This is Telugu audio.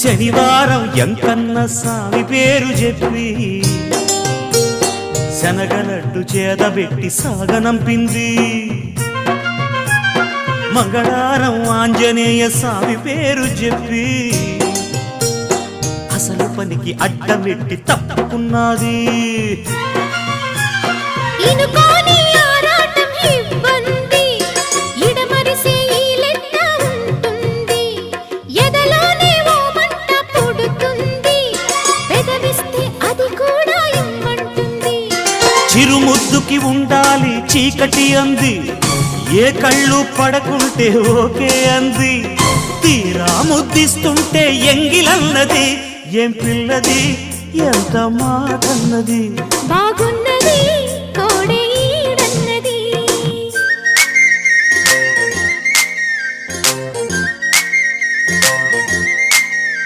శనివారం ఎంకన్న సామి పేరు చెప్పి శనగలడ్డు చేదబెట్టి సాగనంపింది. మంగళవారం ఆంజనేయ స్వామి పేరు చెప్పి అసలు పనికి అడ్డమెట్టి తప్పుకున్నది. చిరుముద్దుకి ఉండాలి చీకటి అంది, ఏ కళ్ళు పడకుంటే ఓకే అంది. తీరా ముద్దిస్తుంటే ఎంగిలన్నది, ఏం పిల్లది ఎంత మాటన్నది. బాగున్నది